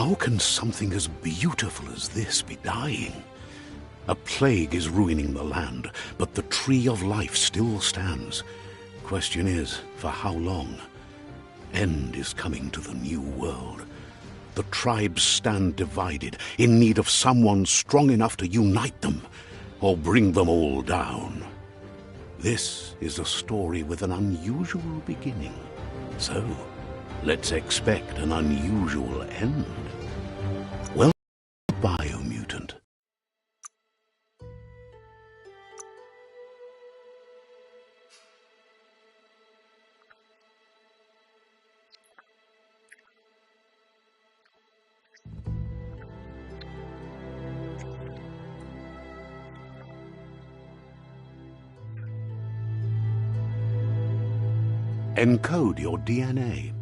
How can something as beautiful as this be dying? A plague is ruining the land, but the tree of life still stands. Question is, for how long? End is coming to the new world. The tribes stand divided, in need of someone strong enough to unite them, or bring them all down. This is a story with an unusual beginning. So, let's expect an unusual end. Welcome to Biomutant. Encode your DNA.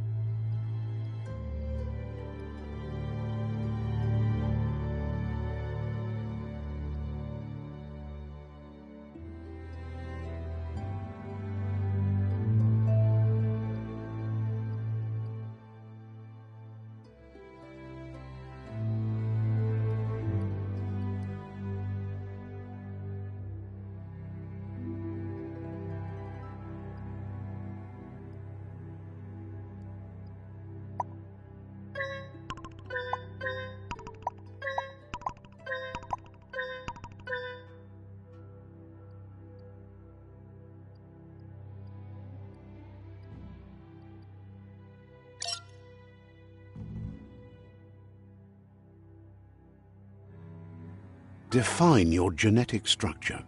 Define your genetic structure.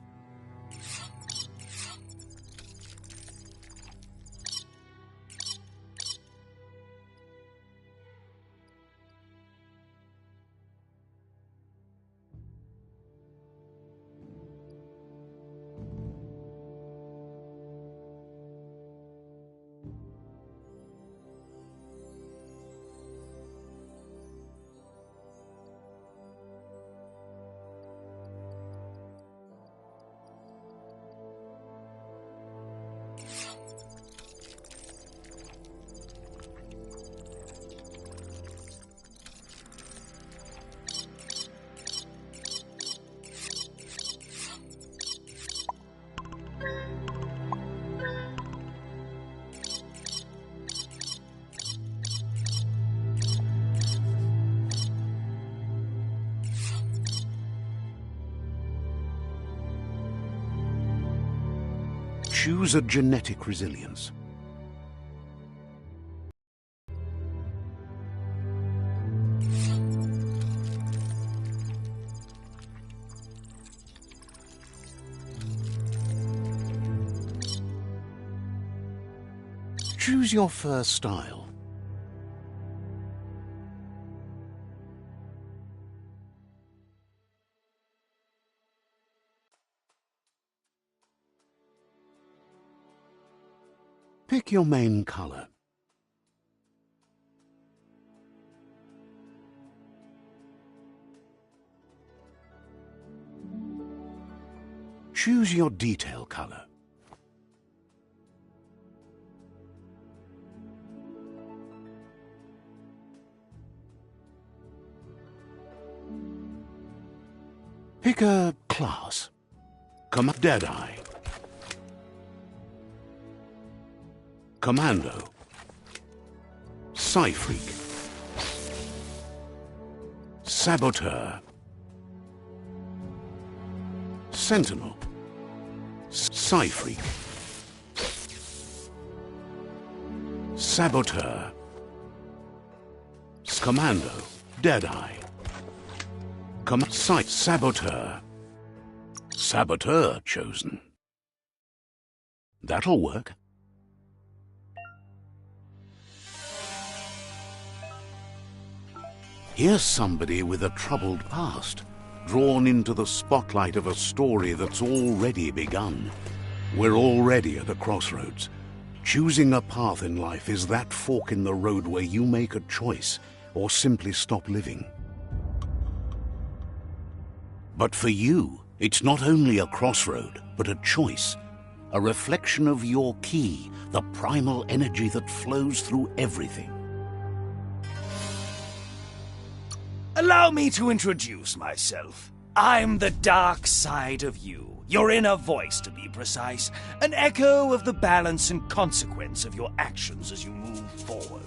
Choose a genetic resilience. Choose your first style. Pick your main color. Choose your detail color. Pick a class. Deadeye. Commando. Psy-Freak. Saboteur. Sentinel. Psy-Freak. Saboteur. Commando. Deadeye. Saboteur. Saboteur chosen. That'll work. Here's somebody with a troubled past, drawn into the spotlight of a story that's already begun. We're already at a crossroads. Choosing a path in life is that fork in the road where you make a choice or simply stop living. But for you, it's not only a crossroad, but a choice, a reflection of your key, the primal energy that flows through everything. Allow me to introduce myself. I'm the dark side of you. Your inner voice, to be precise. An echo of the balance and consequence of your actions as you move forward.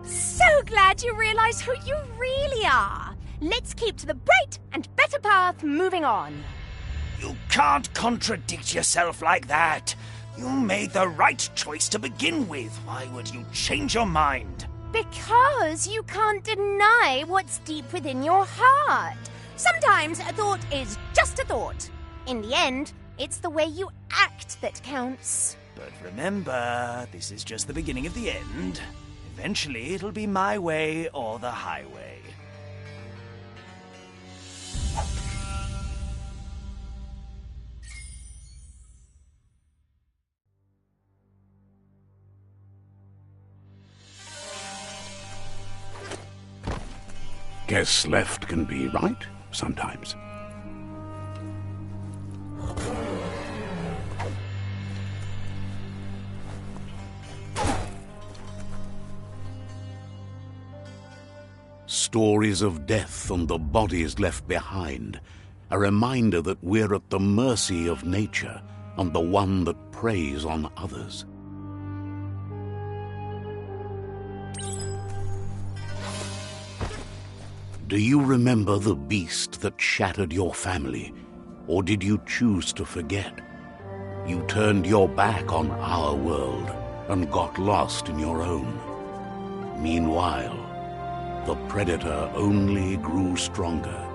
So glad you realize who you really are. Let's keep to the bright and better path moving on. You can't contradict yourself like that. You made the right choice to begin with. Why would you change your mind? Because you can't deny what's deep within your heart. Sometimes a thought is just a thought. In the end, it's the way you act that counts. But remember, this is just the beginning of the end. Eventually, it'll be my way or the highway. Guess left can be right, sometimes. Stories of death and the bodies left behind, a reminder that we're at the mercy of nature and the one that preys on others. Do you remember the beast that shattered your family, or did you choose to forget? You turned your back on our world and got lost in your own. Meanwhile, the predator only grew stronger.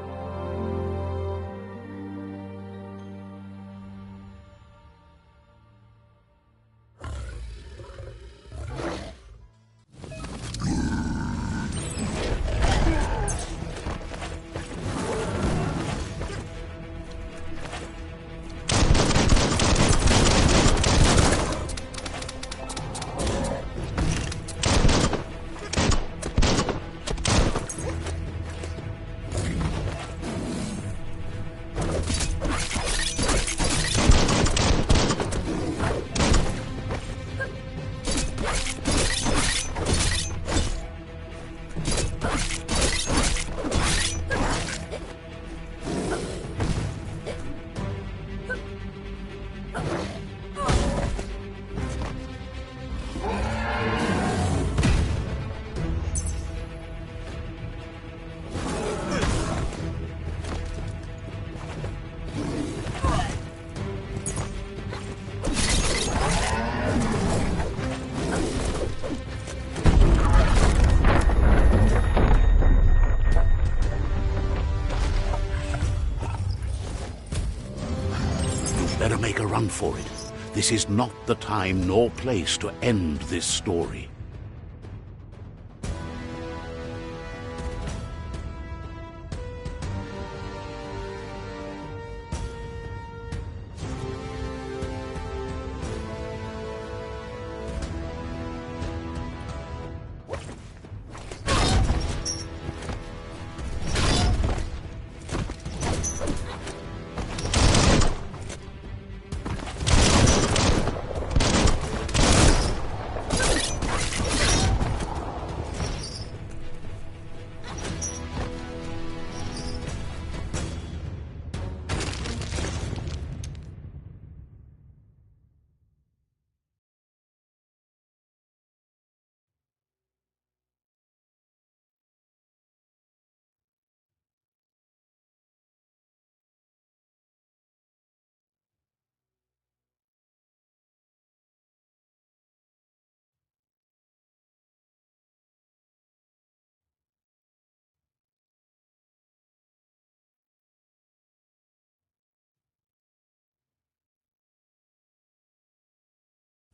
Better make a run for it. This is not the time nor place to end this story.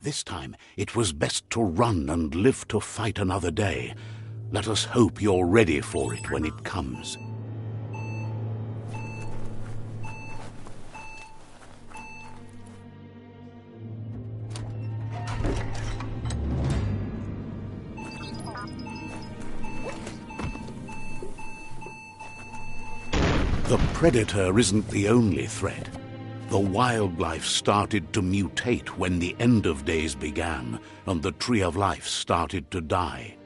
This time, it was best to run and live to fight another day. Let us hope you're ready for it when it comes. The predator isn't the only threat. The wildlife started to mutate when the end of days began, and the tree of life started to die.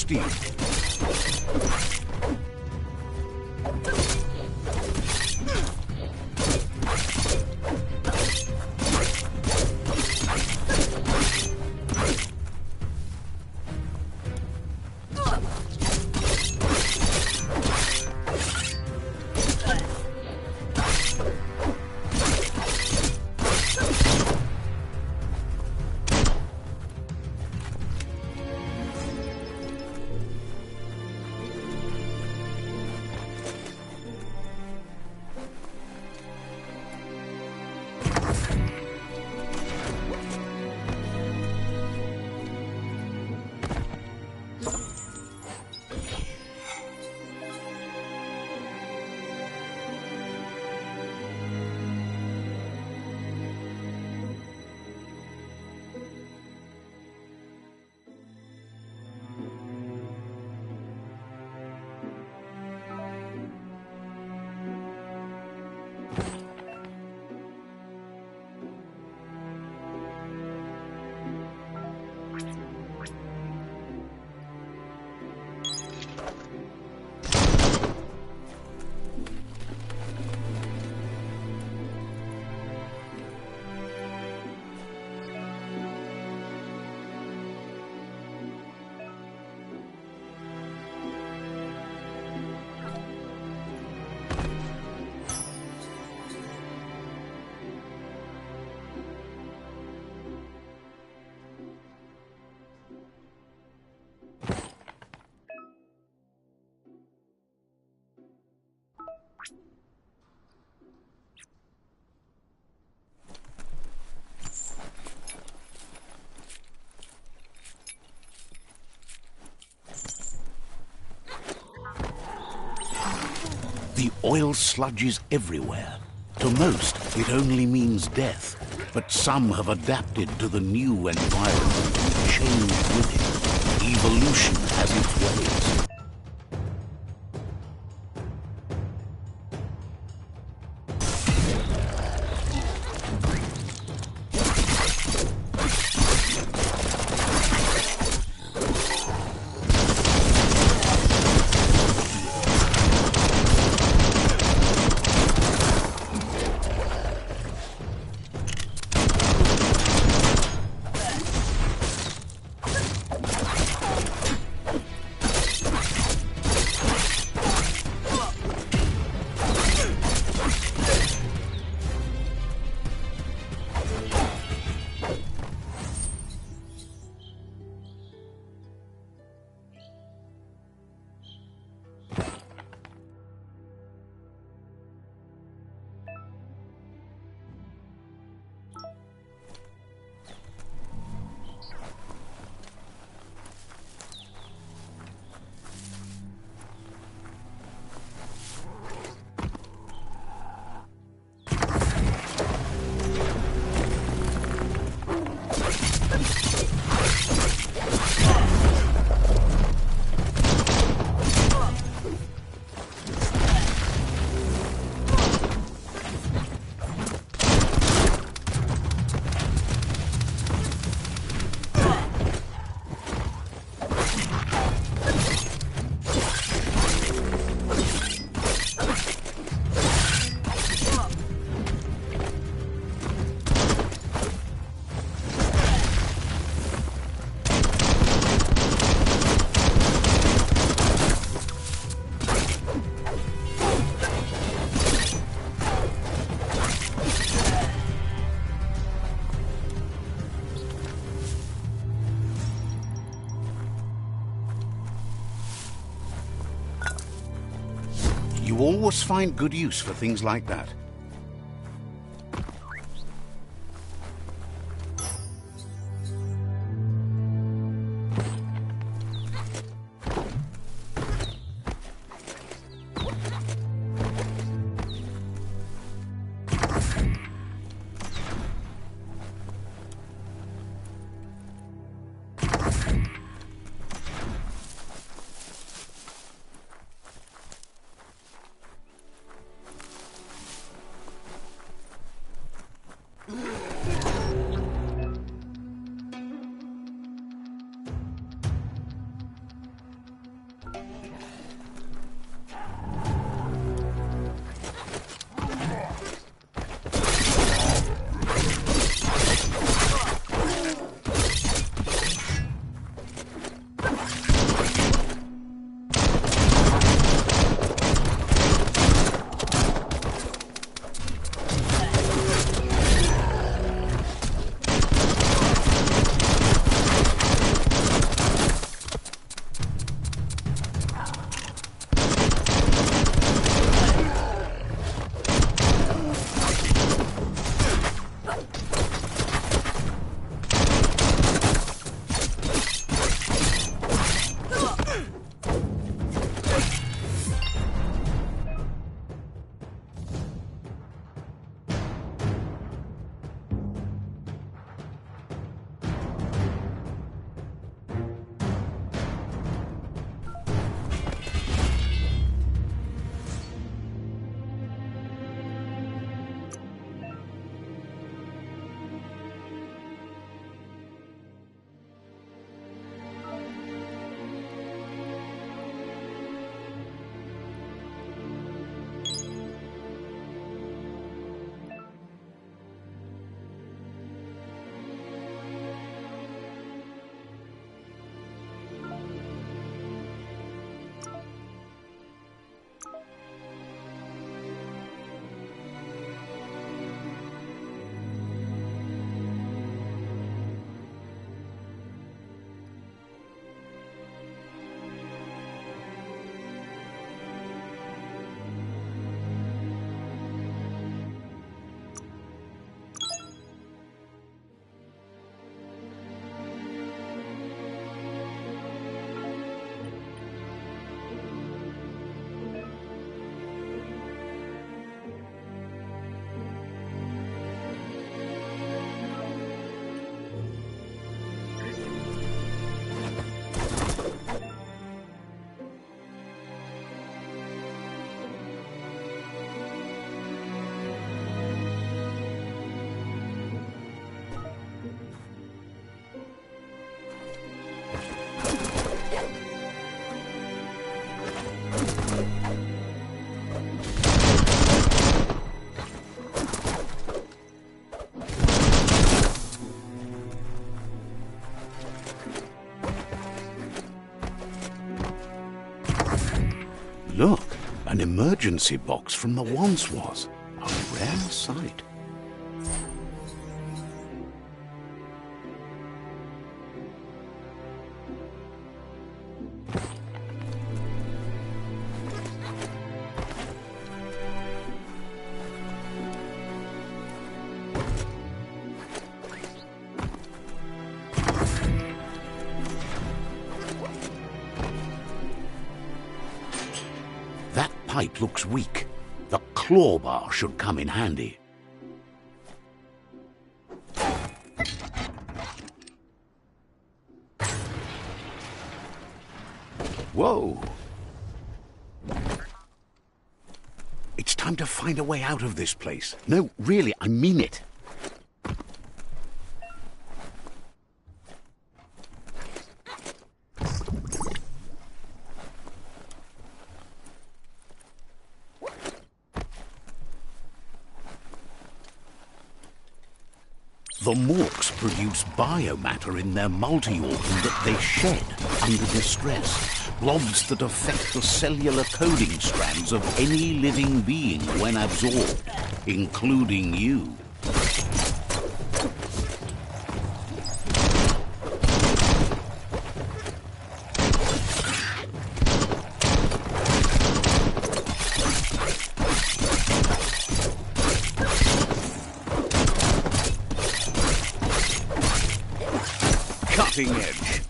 steep. The oil sludges everywhere. To most, it only means death, but some have adapted to the new environment and changed with it. Evolution has its ways. You always find good use for things like that. emergency box from the once was. A rare sight. That pipe looks weak. The claw bar should come in handy. Whoa! It's time to find a way out of this place. No, really, I mean it. The morks produce biomatter in their multi-organ that they shed under distress. Blobs that affect the cellular coding strands of any living being when absorbed, including you. Cutting edge.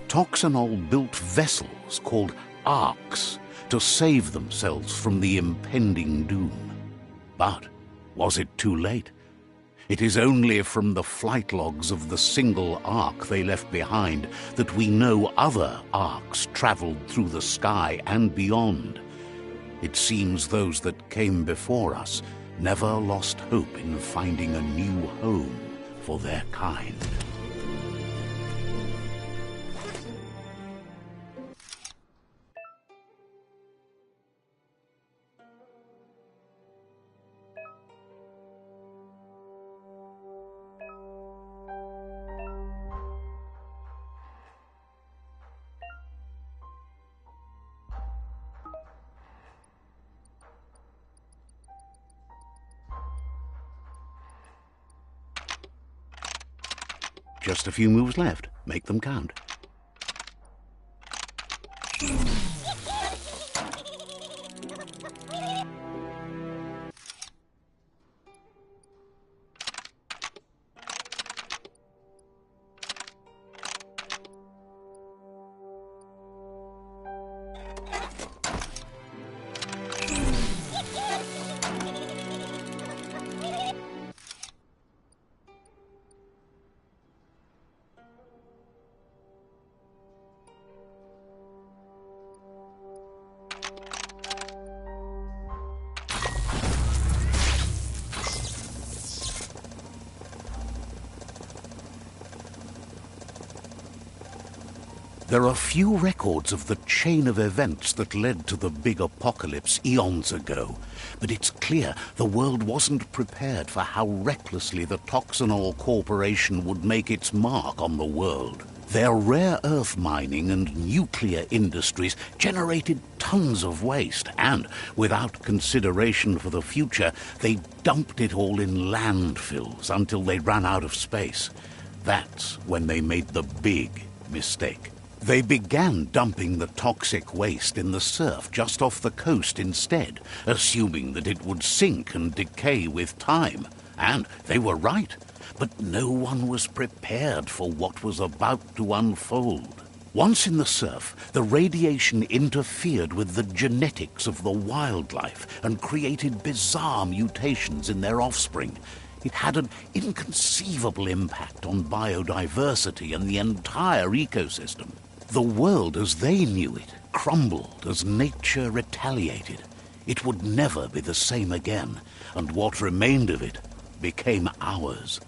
Toxanol built vessels called arks to save themselves from the impending doom. But was it too late? It is only from the flight logs of the single ark they left behind that we know other arks traveled through the sky and beyond. It seems those that came before us never lost hope in finding a new home for their kind. Just a few moves left. Make them count. There are few records of the chain of events that led to the big apocalypse eons ago, but it's clear the world wasn't prepared for how recklessly the Toxanol Corporation would make its mark on the world. Their rare earth mining and nuclear industries generated tons of waste, and, without consideration for the future, they dumped it all in landfills until they ran out of space. That's when they made the big mistake. They began dumping the toxic waste in the surf just off the coast instead, assuming that it would sink and decay with time. And they were right. But no one was prepared for what was about to unfold. Once in the surf, the radiation interfered with the genetics of the wildlife and created bizarre mutations in their offspring. It had an inconceivable impact on biodiversity and the entire ecosystem. The world as they knew it crumbled as nature retaliated. It would never be the same again, and what remained of it became ours.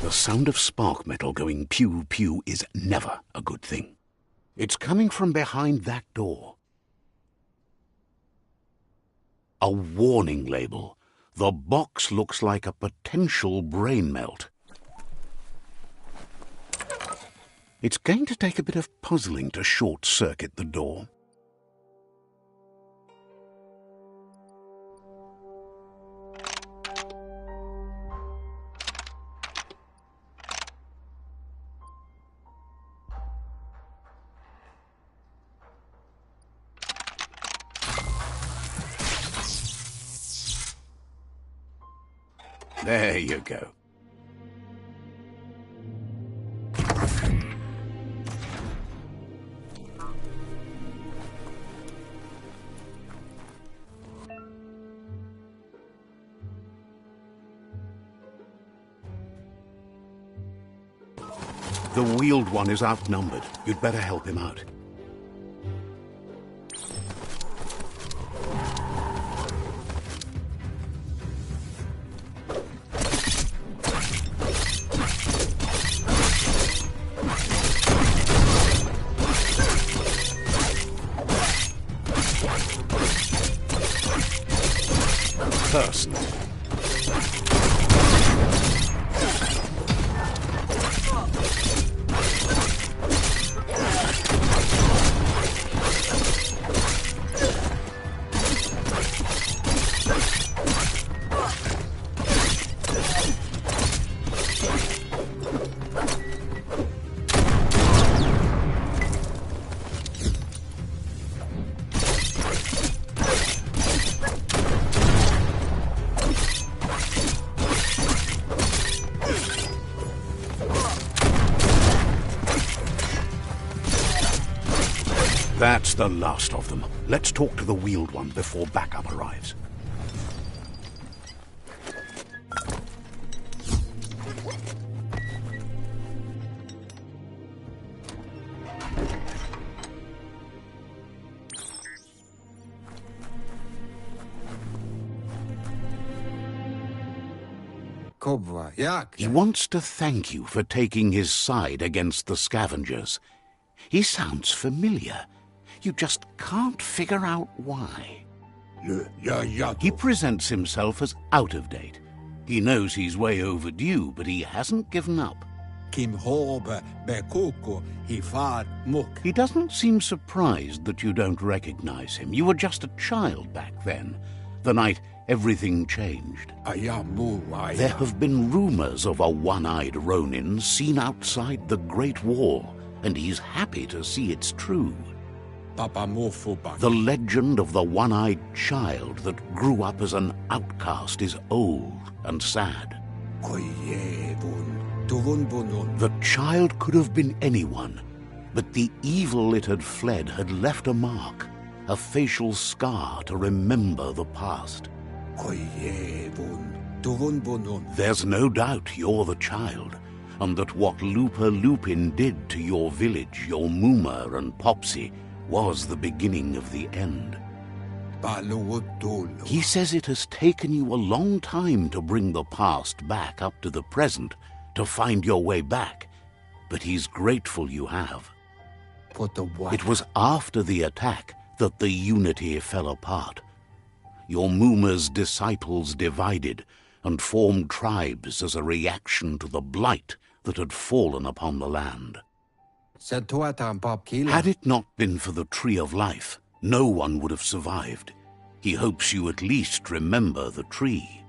The sound of spark metal going pew-pew is never a good thing. It's coming from behind that door. A warning label. The box looks like a potential brain melt. It's going to take a bit of puzzling to short-circuit the door. There you go. The wheeled one is outnumbered. You'd better help him out. Person. That's the last of them. Let's talk to the wheeled one before backup arrives. He wants to thank you for taking his side against the scavengers. He sounds familiar. You just can't figure out why. He presents himself as out of date. He knows he's way overdue, but he hasn't given up. He doesn't seem surprised that you don't recognize him. You were just a child back then, the night everything changed. There have been rumors of a one-eyed Ronin seen outside the Great Wall, and he's happy to see it's true. The legend of the one-eyed child that grew up as an outcast is old and sad. The child could have been anyone, but the evil it had fled had left a mark, a facial scar to remember the past. There's no doubt you're the child, and that what Lupa Lupin did to your village, your Muma and Popsy, was the beginning of the end. He says it has taken you a long time to bring the past back up to the present, to find your way back, but he's grateful you have. It was after the attack that the unity fell apart. Your Muma's disciples divided and formed tribes as a reaction to the blight that had fallen upon the land. Had it not been for the Tree of Life, no one would have survived. He hopes you at least remember the tree.